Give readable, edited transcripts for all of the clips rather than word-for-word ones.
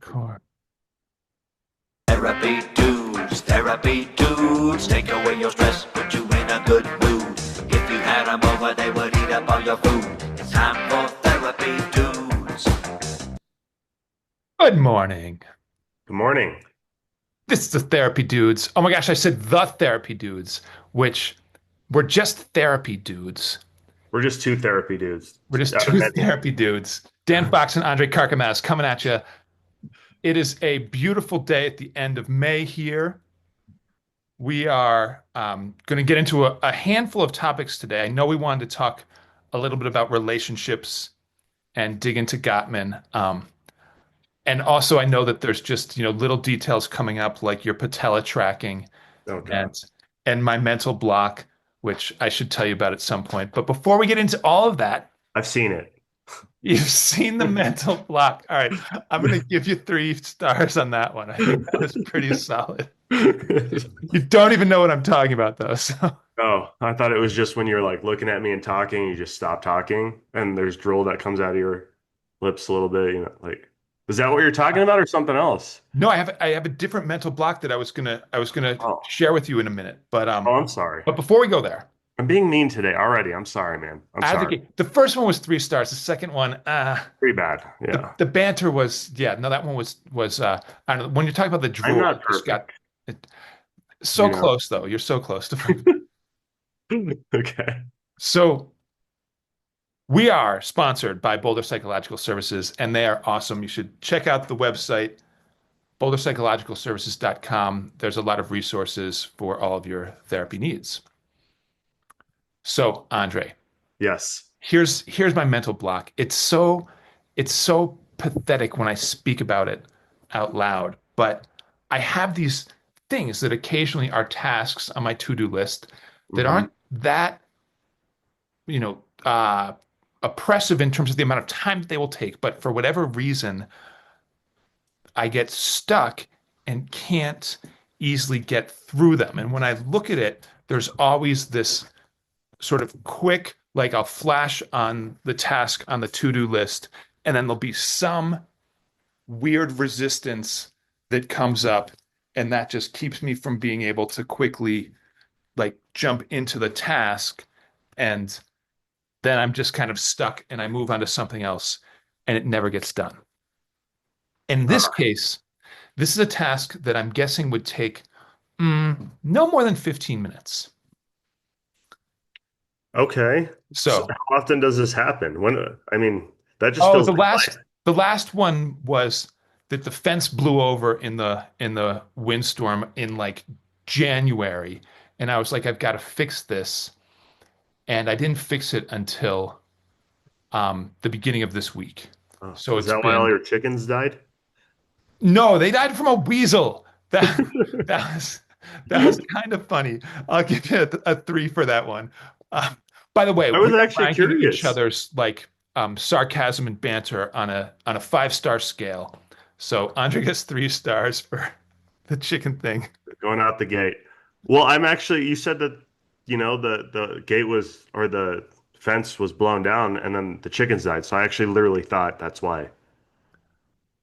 Core. Therapy dudes, take away your stress, put you in a good mood. If you had them over, they would eat up all your food. It's time for therapy dudes. Good morning. Good morning. This is the Therapy Dudes. Oh my gosh, I said the Therapy Dudes, which we're just therapy dudes. We're just two therapy dudes. We're just Out of two many. therapy dudes. Dan Fox and Andre Karkamaz coming at you. It is a beautiful day at the end of May here. We are going to get into a handful of topics today. I know we wanted to talk a little bit about relationships and dig into Gottman. And also, I know that there's just, little details coming up like your patella tracking Oh God, and and my mental block, which I should tell you about at some point. But before we get into all of that, I've seen it. you've seen the mental block. All right, I'm going to give you 3 stars on that one. I think that was pretty solid. You don't even know what I'm talking about, though. So, Oh, I thought it was just when you're like looking at me and talking, you just stop talking, and there's drool that comes out of your lips a little bit. Like, is that what you're talking about, or something else? no, I have a different mental block that I was gonna Oh, share with you in a minute. But I'm sorry. but before we go there, I'm being mean today already. I'm sorry, man. I'm out of the sorry. gate, the first one was 3 stars. The second one, Pretty bad. the Yeah. the banter was, yeah, no, that one was I don't know. When you're talking about the I'm drool, not it just got perfect. it, so You know. close though. You're so close to. Okay. So we are sponsored by Boulder Psychological Services, and they are awesome. You should check out the website, boulderpsychologicalservices.com. There's a lot of resources for all of your therapy needs. So, Andre, Yes. here's my mental block. It's so pathetic when I speak about it out loud, but I have these things that occasionally are tasks on my to-do list that Hmm. aren't that, you know, uh, oppressive in terms of the amount of time that they will take, but for whatever reason, I get stuck and can't easily get through them. And when I look at it, there's always this sort of quick, like I'll flash on the task on the to-do list, and then there'll be some weird resistance that comes up, and that just keeps me from being able to quickly like jump into the task. And then I'm just kind of stuck and I move on to something else and it never gets done. In this case, this is a task that I'm guessing would take no more than 15 minutes. Okay. So So, how often does this happen? I mean, that just oh, feels the like last life. the last one was that the fence blew over in the windstorm in like January, and I was like, I've got to fix this, and I didn't fix it until the beginning of this week. Oh, So is it's that why all been your chickens died? no, they died from a weasel. That that was that was kind of funny. I'll give you a 3 for that one. Um, by the way, I we was are actually ranking each curious. other's like sarcasm and banter on a 5-star scale. So Andre gets 3 stars for the chicken thing. Going out the gate. Well, you said that, the gate was, or the fence was blown down and then the chickens died. So I actually literally thought that's why.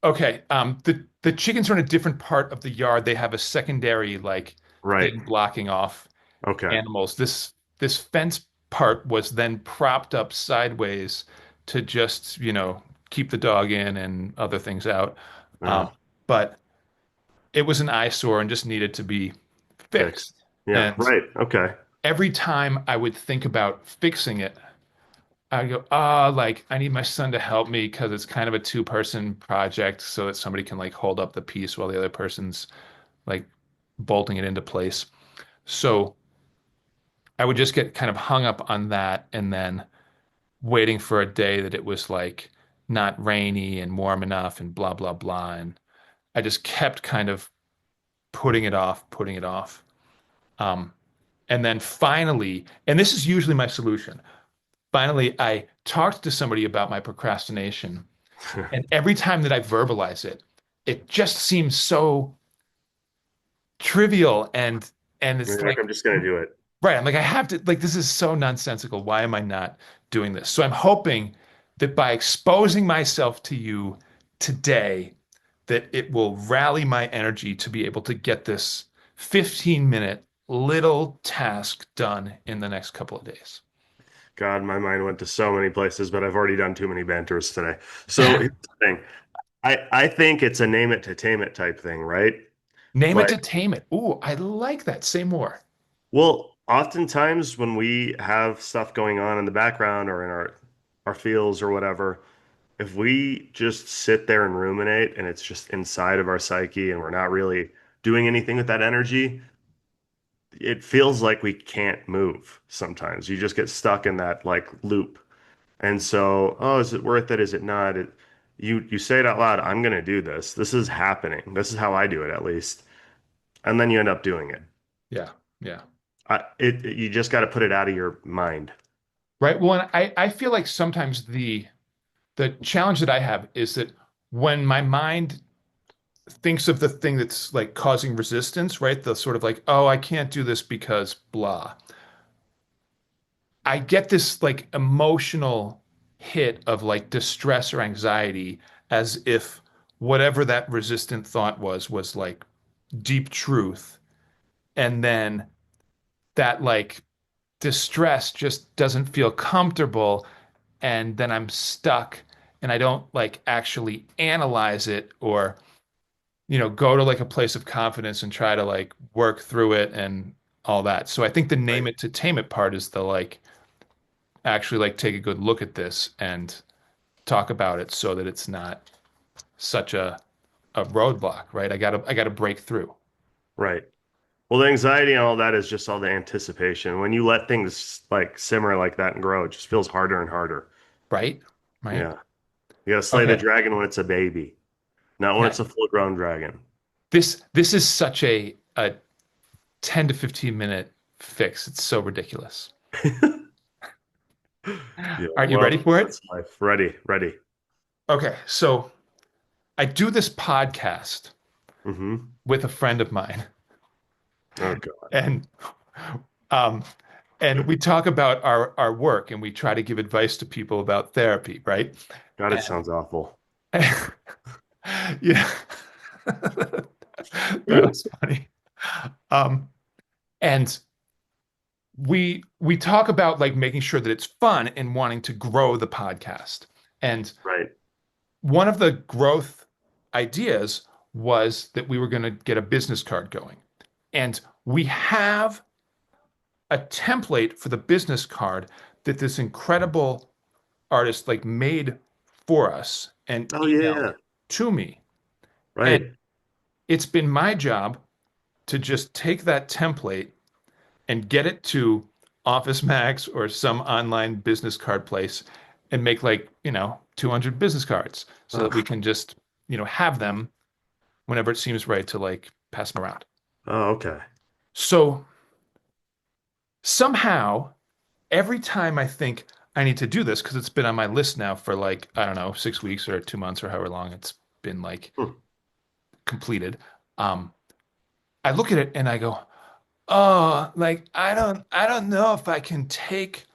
Okay, the chickens are in a different part of the yard. They have a secondary like Right. thing blocking off Okay. animals. This fence part was then propped up sideways to just, keep the dog in and other things out. Yeah. But it was an eyesore and just needed to be Fixed. fixed. Yeah. And Right. Okay. every time I would think about fixing it, I go, ah, like I need my son to help me because it's kind of a two-person project so that somebody can like hold up the piece while the other person's like bolting it into place. So I would just get kind of hung up on that and then waiting for a day that it was like not rainy and warm enough and blah, blah, blah. And I just kept kind of putting it off, putting it off. Um, and then finally, and this is usually my solution, finally, I talked to somebody about my procrastination. And every time that I verbalize it, it just seems so trivial and it's You're like, like, I'm just gonna do it. right. I'm like, I have to, like, this is so nonsensical. Why am I not doing this? So I'm hoping that by exposing myself to you today, that it will rally my energy to be able to get this 15-minute little task done in the next couple of days. God, my mind went to so many places, but I've already done too many banters today. So here's the thing. I think it's a name it to tame it type thing, right? Name it Like, to tame it. Ooh, I like that. Say more. well, oftentimes when we have stuff going on in the background or in our fields or whatever, if we just sit there and ruminate and it's just inside of our psyche and we're not really doing anything with that energy, it feels like we can't move sometimes. You just get stuck in that like loop. And so, oh, is it worth it? Is it not? You say it out loud, I'm going to do this. This is happening. This is how I do it at least. And then you end up doing it. Yeah, yeah. You just got to put it out of your mind. Right. Well, and I feel like sometimes the challenge that I have is that when my mind thinks of the thing that's like causing resistance, right? The sort of like, oh, I can't do this because blah. I get this like emotional hit of like distress or anxiety as if whatever that resistant thought was like deep truth. And then that like distress just doesn't feel comfortable. And then I'm stuck and I don't like actually analyze it or, go to like a place of confidence and try to like work through it and all that. So I think the name Right. it to tame it part is the like actually like take a good look at this and talk about it so that it's not such a roadblock, right? I gotta break through, Right. Well, the anxiety and all that is just all the anticipation. When you let things like simmer like that and grow, it just feels harder and harder. right? Right? Yeah. You got to slay the Okay. dragon when it's a baby, not when Yeah. it's a full-grown dragon. This is such a 10 to 15 minute fix. It's so ridiculous. Yeah. Aren't you ready Well, for it? that's life. Ready, ready. Okay, so I do this podcast Mm-hmm. with a friend of mine, Oh God. and um, and we talk about our work, and we try to give advice to people about therapy, right? God, it And sounds awful. yeah, that was funny. Um, and we talk about like making sure that it's fun and wanting to grow the podcast. And Right. one of the growth ideas was that we were going to get a business card going. And we have a template for the business card that this incredible artist like made for us and Oh yeah, emailed yeah. to me. And Right. it's been my job to just take that template and get it to Office Max or some online business card place and make like, 200 business cards so that we Ugh. can just, have them whenever it seems right to like pass them around. Oh, okay. So somehow, every time I think I need to do this, because it's been on my list now for like, I don't know, 6 weeks or 2 months or however long it's been like Hmm. completed, um, I look at it and I go, oh, like I don't know if I can take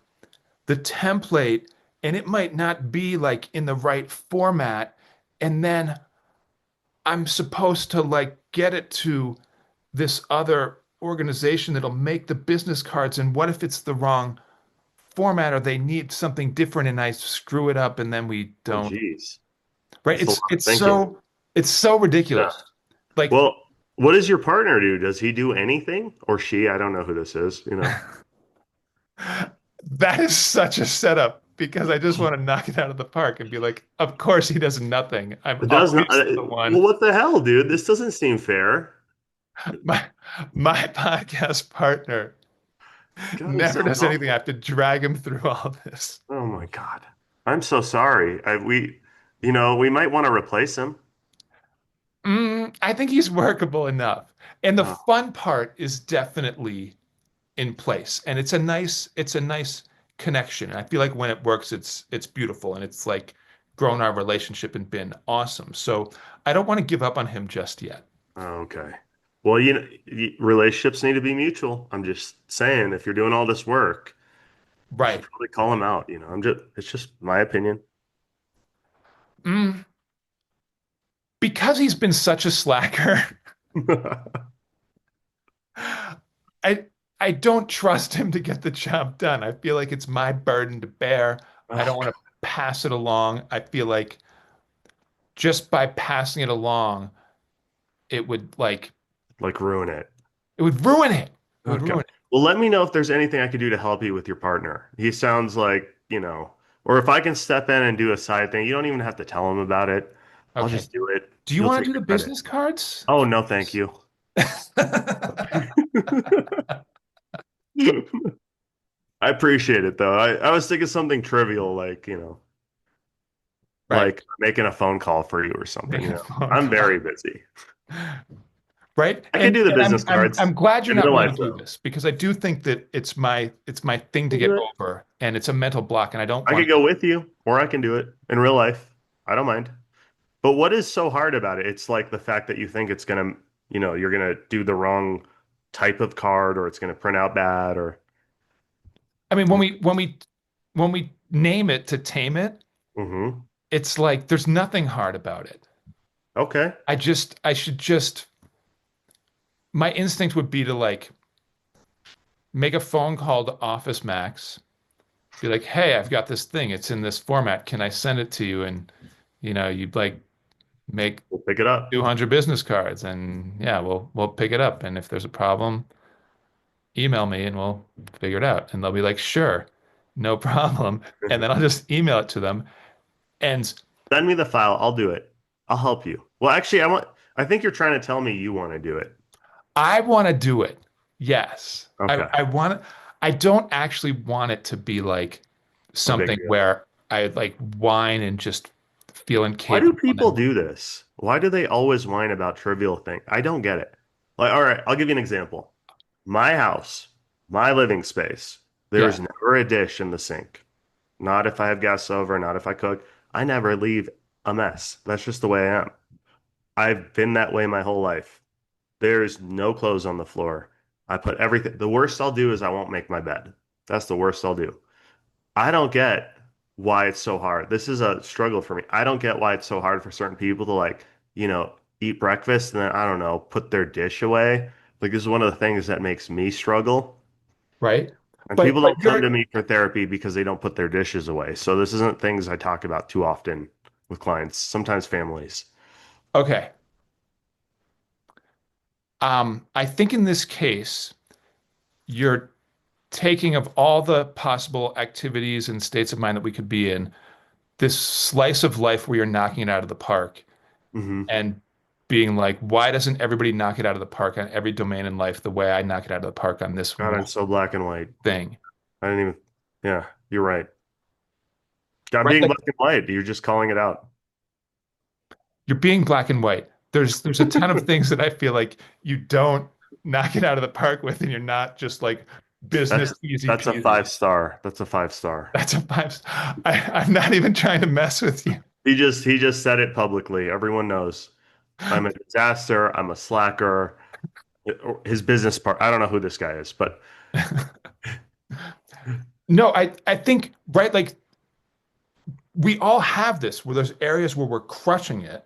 the template and it might not be like in the right format. And then I'm supposed to like get it to this other organization that'll make the business cards. And what if it's the wrong format or they need something different and I screw it up and then we Oh, don't, geez. right? That's a lot of It's thinking. so Yeah. ridiculous. Like Well, what does your partner do? Does he do anything? Or she? I don't know who this is, you know. that is such a setup because I just want to knock it out of the park and be like, of course he does nothing. I'm It does not. always the Well, one. what the hell, dude? This doesn't seem fair. My my podcast partner God, it never sounds does anything. I awful. have to drag him through all this. Oh my God. I'm so sorry. We might want to replace him. I think he's workable enough. And the Oh, fun part is definitely in place. And it's a nice connection. I feel like when it works, it's beautiful and it's like grown our relationship and been awesome. So I don't want to give up on him just yet. okay. Well, relationships need to be mutual. I'm just saying, if you're doing all this work, you should Right. probably call him out. It's just my opinion. Mm, because he's been such a slacker, I I don't trust him to get the job done. I feel like it's my burden to bear. I don't Ugh, want to pass it along. I feel like just by passing it along, it would like like ruin it. it would ruin it. It would Okay. ruin it. Well, let me know if there's anything I could do to help you with your partner. He sounds like, or if I can step in and do a side thing, you don't even have to tell him about it. I'll Okay. just do it. Do you You'll want take to do the the credit. business cards? Oh, no, thank you. I appreciate it though. I was thinking something trivial Right. like making a phone call for you or something, Make a phone I'm call. very busy. Right. I could do the And business I'm cards glad you're in not real willing to life do though. this because I do think that it's my thing to We'll get do it. over and it's a mental block and I don't I want could to. go with you or I can do it in real life. I don't mind. But what is so hard about it? It's like the fact that you think it's gonna, you're gonna do the wrong type of card or it's gonna print out bad or I mean, when we name it to tame it, hmm. it's like there's nothing hard about it. Okay. I should just my instinct would be to like make a phone call to Office Max, be like, "Hey, I've got this thing. It's in this format. Can I send it to you?" And you'd like make We'll pick it up. 200 business cards and yeah, we'll pick it up and if there's a problem, email me and we'll figure it out. And they'll be like, "Sure. No problem." And then I'll just email it to them. And Send me the file. I'll do it. I'll help you. Well, actually, I think you're trying to tell me you want to do it. I want to do it. Yes. Okay. I want to, I don't actually want it to be like A big something deal. where I like whine and just feel Why do incapable. And people then, do this? Why do they always whine about trivial things? I don't get it. Like, all right, I'll give you an example. My house, my living space, there yeah, is never a dish in the sink. Not if I have guests over, not if I cook. I never leave a mess. That's just the way I am. I've been that way my whole life. There's no clothes on the floor. I put everything. The worst I'll do is I won't make my bed. That's the worst I'll do. I don't get why it's so hard. This is a struggle for me. I don't get why it's so hard for certain people to eat breakfast and then I don't know, put their dish away. Like this is one of the things that makes me struggle. right. And people But don't come to you're me for therapy because they don't put their dishes away. So this isn't things I talk about too often with clients, sometimes families. okay. I think in this case, you're taking of all the possible activities and states of mind that we could be in, this slice of life where you're knocking it out of the park Hmm. and being like, why doesn't everybody knock it out of the park on every domain in life the way I knock it out of the park on this God, one I'm so black and white. thing? I didn't even, yeah, you're right. I'm Right? being Like black and white. You're just calling it out. you're being black and white. There's a ton of things that I feel like you don't knock it out of the park with, and you're not just like That's business easy that's a peasy. 5 star. That's a 5 star. That's a five. I'm not even trying to mess with you. He just said it publicly. Everyone knows. I'm a disaster. I'm a slacker. His business part. I don't know who this guy is, but No, I think right, like we all have this where there's areas where we're crushing it,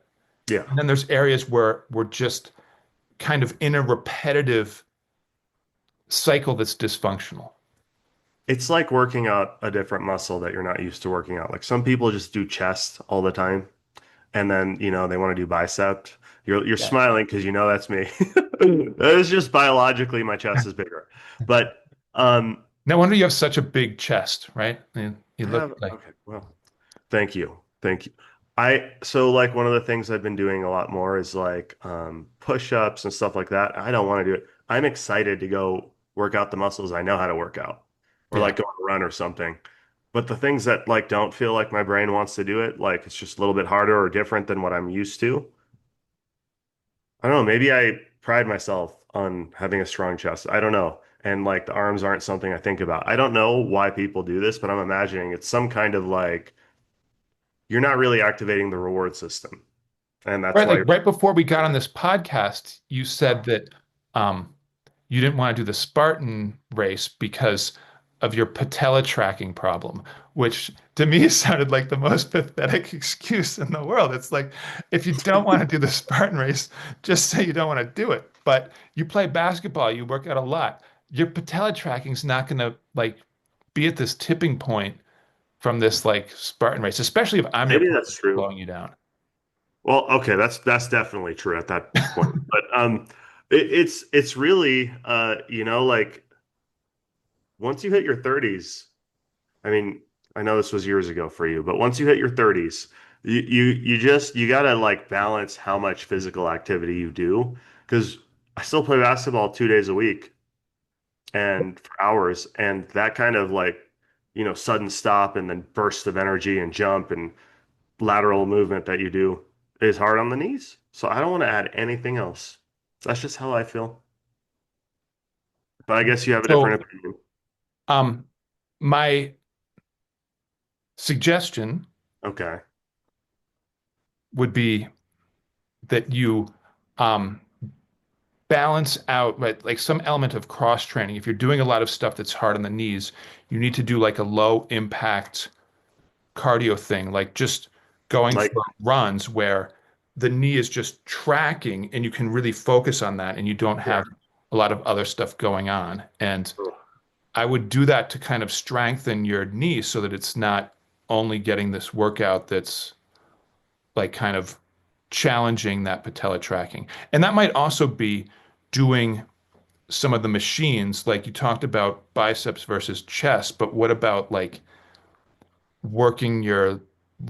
yeah, and then there's areas where we're just kind of in a repetitive cycle that's dysfunctional. it's like working out a different muscle that you're not used to working out. Like some people just do chest all the time, and then they want to do bicep. You're Yeah. smiling because you know that's me. It's just biologically my chest is bigger, but No wonder you have such a big chest, right? You I look have like okay. Well, thank you. Thank you. So like one of the things I've been doing a lot more is like push-ups and stuff like that. I don't want to do it. I'm excited to go work out the muscles I know how to work out or yeah. like go on a run or something. But the things that like don't feel like my brain wants to do it, like it's just a little bit harder or different than what I'm used to. I don't know, maybe I pride myself on having a strong chest. I don't know. And like the arms aren't something I think about. I don't know why people do this, but I'm imagining it's some kind of like you're not really activating the reward system. And that's Right, why like you're right before we got on this podcast, you said that um, you didn't want to do the Spartan race because of your patella tracking problem, which to me sounded like the most pathetic excuse in the world. It's like, if you don't want to do the Spartan race, just say you don't want to do it. But you play basketball, you work out a lot. Your patella tracking is not going to like be at this tipping point from this like Spartan race, especially if I'm your Maybe partner that's true. slowing you down. Well, okay, that's definitely true at that point. But it's really like once you hit your 30s, I mean, I know this was years ago for you, but once you hit your 30s, you gotta like balance how much physical activity you do. Because I still play basketball 2 days a week and for hours, and that kind of like, sudden stop and then burst of energy and jump and lateral movement that you do is hard on the knees. So I don't want to add anything else. That's just how I feel. But I guess you have a So, different opinion. um, my suggestion Okay. would be that you um, balance out like some element of cross training. If you're doing a lot of stuff that's hard on the knees, you need to do like a low impact cardio thing, like just going Like, for runs where the knee is just tracking and you can really focus on that and you don't yeah. have a lot of other stuff going on. And Ugh. I would do that to kind of strengthen your knee so that it's not only getting this workout that's like kind of challenging that patella tracking. And that might also be doing some of the machines, like you talked about biceps versus chest, but what about like working your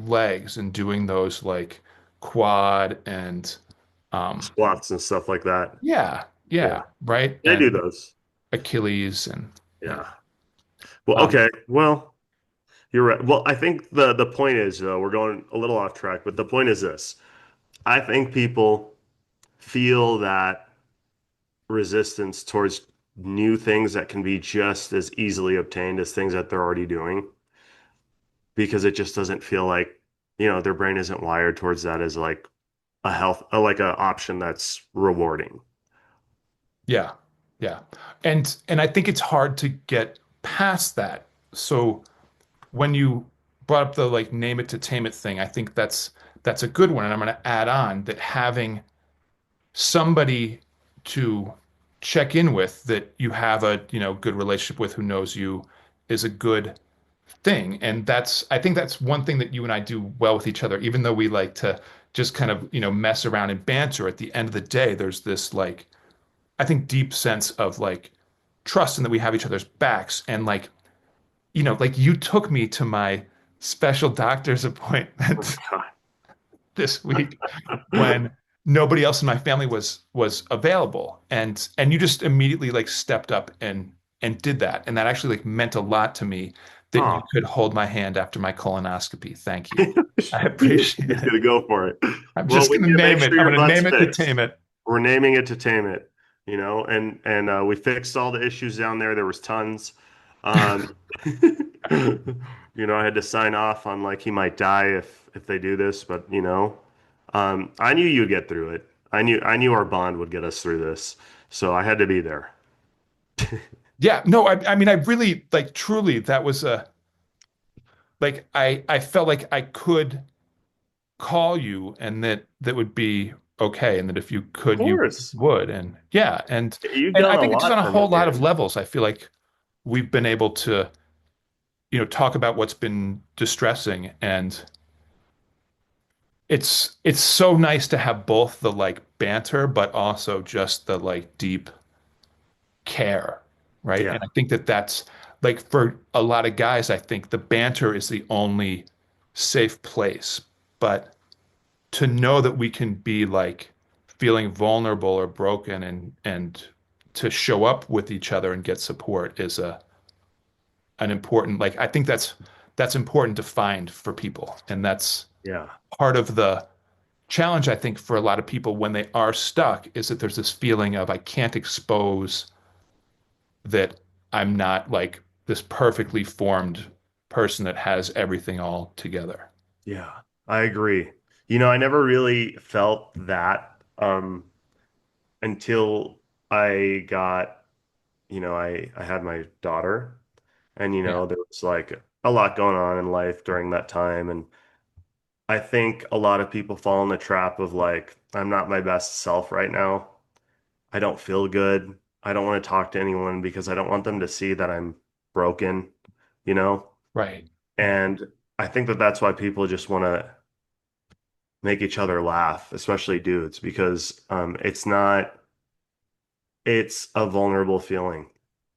legs and doing those like quad and Squats and stuff like that. yeah, Yeah. yeah, right? I do And those. Achilles and yeah. Yeah. Well, Um, okay. Well, you're right. Well, I think the point is, we're going a little off track, but the point is this. I think people feel that resistance towards new things that can be just as easily obtained as things that they're already doing because it just doesn't feel like, their brain isn't wired towards that as like like a option that's rewarding. yeah, yeah. And I think it's hard to get past that. So when you brought up the like name it to tame it thing, I think that's a good one. And I'm going to add on that having somebody to check in with that you have a, good relationship with who knows you is a good thing. And I think that's one thing that you and I do well with each other, even though we like to just kind of, mess around and banter. At the end of the day, there's this like, I think deep sense of like trust and that we have each other's backs. And like, like you took me to my special doctor's appointment this week when nobody else in my family was available and you just immediately like stepped up and did that and that actually like meant a lot to me that you Oh, could hold my hand after my colonoscopy. Thank you. I you're appreciate just it. gonna go for it. I'm Well, just we gonna need to make name it. sure I'm your gonna butt's name it to fixed. tame it. We're naming it to tame it, and we fixed all the issues down there. There was tons. Um, I had to sign off on like he might die if they do this, but I knew you'd get through it. I knew our bond would get us through this, so I had to be there. Yeah, no, I mean I really like truly that was a like I felt like I could call you and that would be okay and that if you Of could you course, would and yeah you've and done I a think it's just on lot a for me, whole lot of man. levels. I feel like we've been able to talk about what's been distressing and it's so nice to have both the like banter but also just the like deep care, right? Yeah, And I think that that's like for a lot of guys I think the banter is the only safe place, but to know that we can be like feeling vulnerable or broken and to show up with each other and get support is an important like I think that's important to find for people. And that's yeah, part of the challenge I think for a lot of people when they are stuck is that there's this feeling of I can't expose that I'm not like this perfectly formed person that has everything all together. yeah. I agree. I never really felt that until I got, I had my daughter, And, Yeah. there was like a lot going on in life during that time. And I think a lot of people fall in the trap of like, I'm not my best self right now. I don't feel good. I don't want to talk to anyone because I don't want them to see that I'm broken, you know? Right. Right. And I think that that's why people just want to make each other laugh, especially dudes, because it's a vulnerable feeling,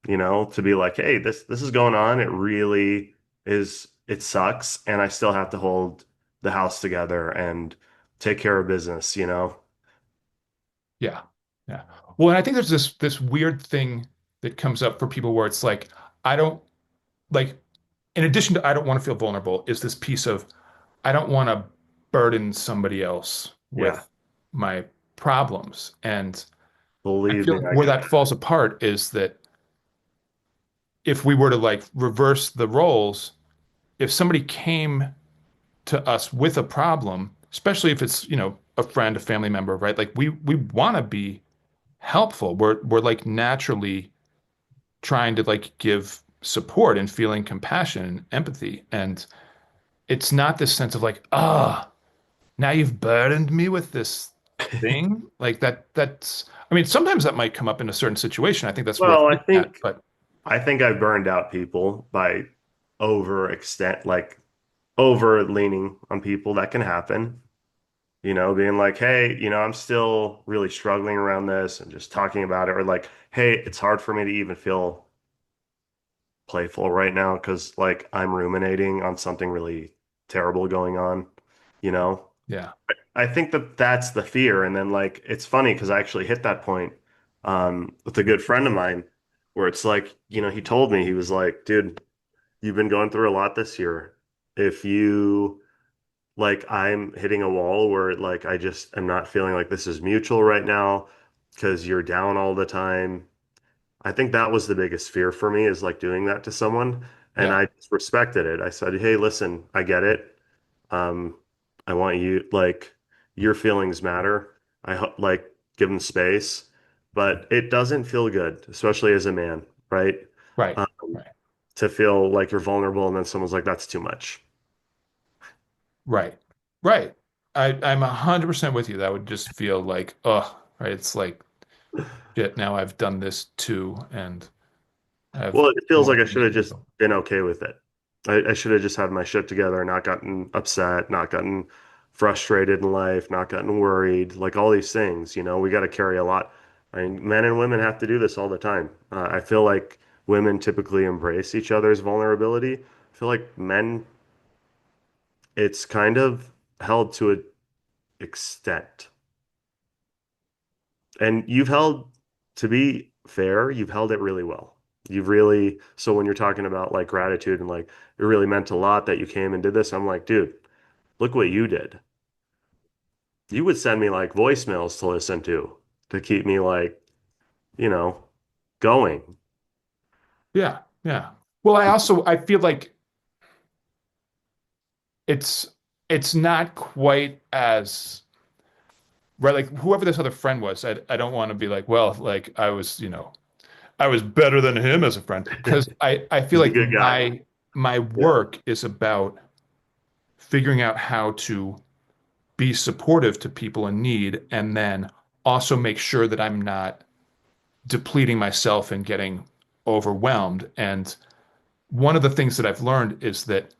to be like, hey, this is going on. It really is, it sucks, and I still have to hold the house together and take care of business. Yeah. Yeah. Well, and I think there's this weird thing that comes up for people where it's like, I don't like, in addition to I don't want to feel vulnerable, is this piece of I don't want to burden somebody else Yeah, with my problems. And I believe feel me, like I where get that falls apart is that if we were to like reverse the roles, if somebody came to us with a problem, especially if it's, a friend, a family member, right? Like we want to be helpful. We're like naturally trying to like give support and feeling compassion and empathy. And it's not this sense of like, ah, now you've burdened me with this it. thing. Like that's I mean, sometimes that might come up in a certain situation. I think that's worth Well, looking at. But I think I burned out people by overextent, like over leaning on people. That can happen. Being like, hey, I'm still really struggling around this and just talking about it, or like, hey, it's hard for me to even feel playful right now because like I'm ruminating on something really terrible going on, you know? yeah, I think that that's the fear. And then like, it's funny because I actually hit that point with a good friend of mine where it's like, he told me, he was like, dude, you've been going through a lot this year. If you like I'm hitting a wall where like I just am not feeling like this is mutual right now because you're down all the time. I think that was the biggest fear for me is like doing that to someone. And yeah, I just respected it. I said, hey, listen, I get it. Um, I want you like your feelings matter. Like give them space, but it doesn't feel good, especially as a man, right? right, Um, right, to feel like you're vulnerable and then someone's like, that's too much. right, right. I'm 100% with you. That would just feel like, oh, right. It's like shit. Now I've done this too, and I have Well, it feels more like I things should have to just do. been okay with it. I should have just had my shit together, not gotten upset, not gotten frustrated in life, not gotten worried, like all these things, we got to carry a lot. I mean, men and women have to do this all the time. I feel like women typically embrace each other's vulnerability. I feel like men, it's kind of held to an extent. And to be fair, you've held it really well. So when you're talking about like gratitude and like it really meant a lot that you came and did this, I'm like, dude, look what you did. You would send me like voicemails to listen to keep me like, you know, going. Yeah, yeah. Well, I feel like it's it's not quite as right. Like whoever this other friend was, I don't want to be like, well, like I was, I was better than him as a friend because I feel He's a like good guy. my Yeah. work is about figuring out how to be supportive to people in need and then also make sure that I'm not depleting myself and getting overwhelmed. And one of the things that I've learned is that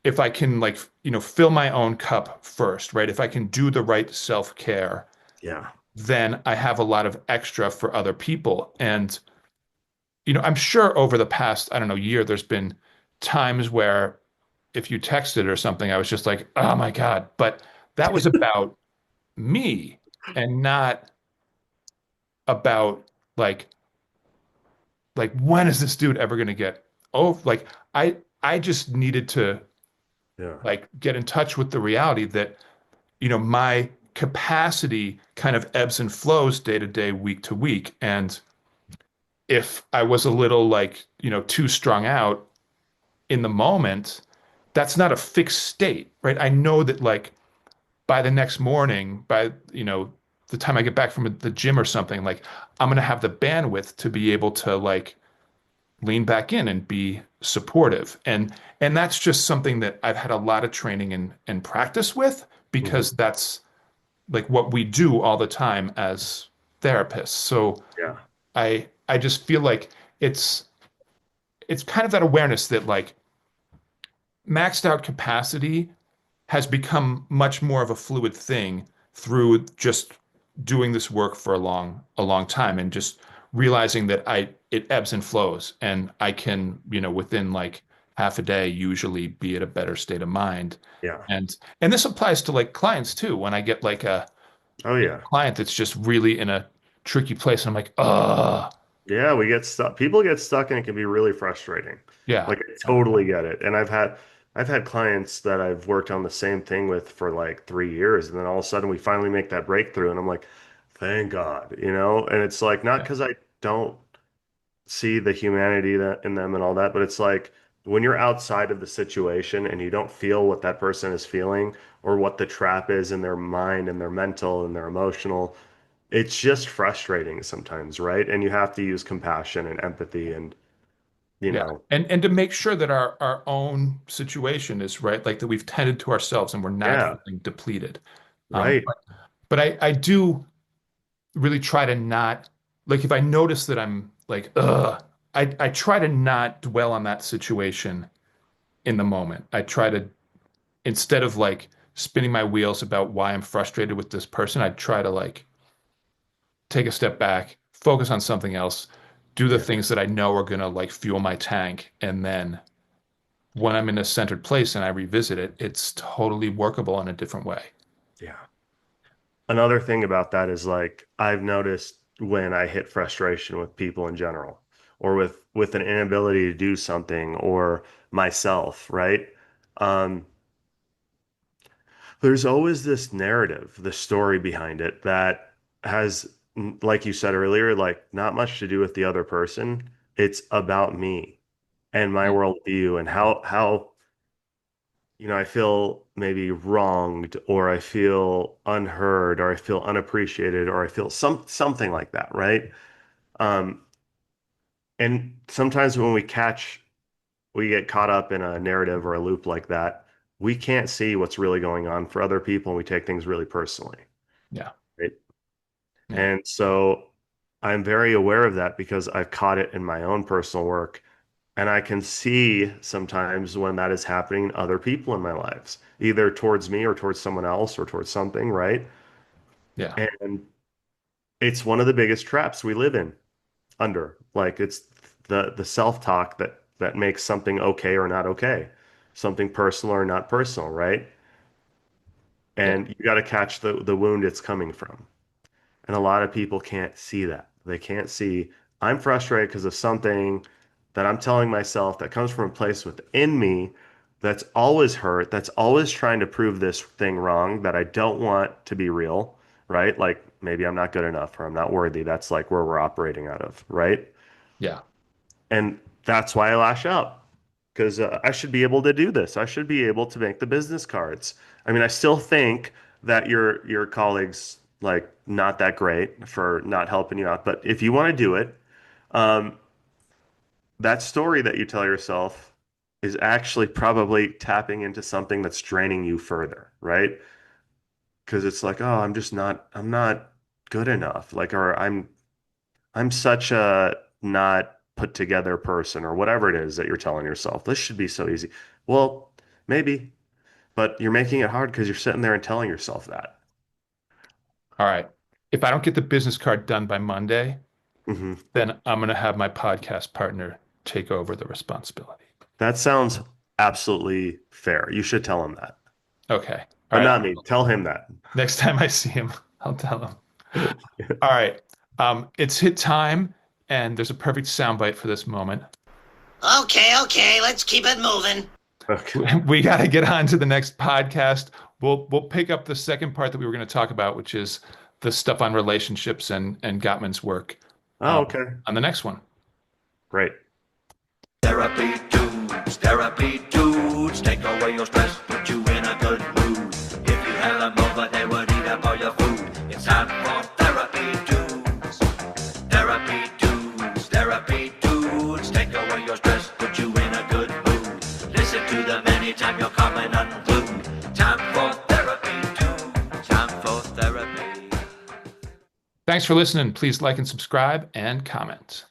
if I can like, fill my own cup first, right? If I can do the right self-care, Yeah. then I have a lot of extra for other people. And I'm sure over the past, I don't know, year, there's been times where if you texted or something, I was just like, oh my God. But that was about me and not about like, when is this dude ever gonna get over? Like, I just needed to Yeah. like get in touch with the reality that, my capacity kind of ebbs and flows day to day, week to week. And if I was a little like, too strung out in the moment, that's not a fixed state, right? I know that like by the next morning, by, the time I get back from the gym or something, like I'm gonna have the bandwidth to be able to like lean back in and be supportive. And that's just something that I've had a lot of training and practice with Hmm. because that's like what we do all the time as therapists. So Yeah. I just feel like it's it's kind of that awareness that like maxed out capacity has become much more of a fluid thing through just doing this work for a long time and just realizing that I it ebbs and flows and I can, within like half a day usually be at a better state of mind. Yeah. And this applies to like clients too. When I get like a Oh yeah. client that's just really in a tricky place and I'm like, Yeah, we get stuck. People get stuck and it can be really frustrating. yeah. Like I totally get it. And I've had clients that I've worked on the same thing with for like 3 years, and then all of a sudden we finally make that breakthrough, and I'm like, thank God, you know? And it's like not Yeah. because I don't see the humanity that in them and all that, but it's like when you're outside of the situation and you don't feel what that person is feeling or what the trap is in their mind and their mental and their emotional, it's just frustrating sometimes, right? And you have to use compassion and empathy and, you Yeah. know, And to make sure that our own situation is right, like that we've tended to ourselves and we're not yeah, feeling depleted. Um, right. but I do really try to not like if I notice that I'm like, I try to not dwell on that situation in the moment. I try to instead of like spinning my wheels about why I'm frustrated with this person, I try to like take a step back, focus on something else, do the Yeah, things that I know are gonna like fuel my tank, and then when I'm in a centered place and I revisit it, it's totally workable in a different way. yeah. Another thing about that is like I've noticed when I hit frustration with people in general or with an inability to do something or myself, right? Um, there's always this narrative, the story behind it that has, like you said earlier, like not much to do with the other person. It's about me and my Mm. worldview and how I feel maybe wronged or I feel unheard or I feel unappreciated or I feel something like that, right? Um, and sometimes when we get caught up in a narrative or a loop like that, we can't see what's really going on for other people and we take things really personally, Yeah. right? Yeah. And so I'm very aware of that because I've caught it in my own personal work. And I can see sometimes when that is happening in other people in my lives, either towards me or towards someone else or towards something, right? Yeah. And it's one of the biggest traps we live in under. Like it's the self-talk that makes something okay or not okay, something personal or not personal, right? Yeah. And you got to catch the wound it's coming from. And a lot of people can't see that. They can't see I'm frustrated because of something that I'm telling myself that comes from a place within me that's always hurt, that's always trying to prove this thing wrong that I don't want to be real, right? Like maybe I'm not good enough or I'm not worthy. That's like where we're operating out of, right? Yeah. And that's why I lash out because I should be able to do this. I should be able to make the business cards. I mean, I still think that your colleagues like not that great for not helping you out, but if you want to do it, um, that story that you tell yourself is actually probably tapping into something that's draining you further, right? Because it's like, oh, I'm not good enough, like, or I'm such a not put together person or whatever it is that you're telling yourself. This should be so easy. Well, maybe, but you're making it hard because you're sitting there and telling yourself that. All right. If I don't get the business card done by Monday, Hmm. then I'm going to have my podcast partner take over the responsibility. That sounds absolutely fair. You should tell him that. Okay. All Or right. not me. Tell him that. Next time I see him, I'll tell him. All right. It's hit time, and there's a perfect soundbite for this moment. Okay, okay, let's keep it moving. Okay. We got to get on to the next podcast. We'll pick up the second part that we were going to talk about, which is the stuff on relationships and Gottman's work Oh, okay. on the next one. Great. Therapy dudes, take away your stress, put you in a good mood. If you had them over, they would eat up all your food. It's time for therapy dudes. Therapy dudes, take away Thanks for listening. Please like and subscribe and comment.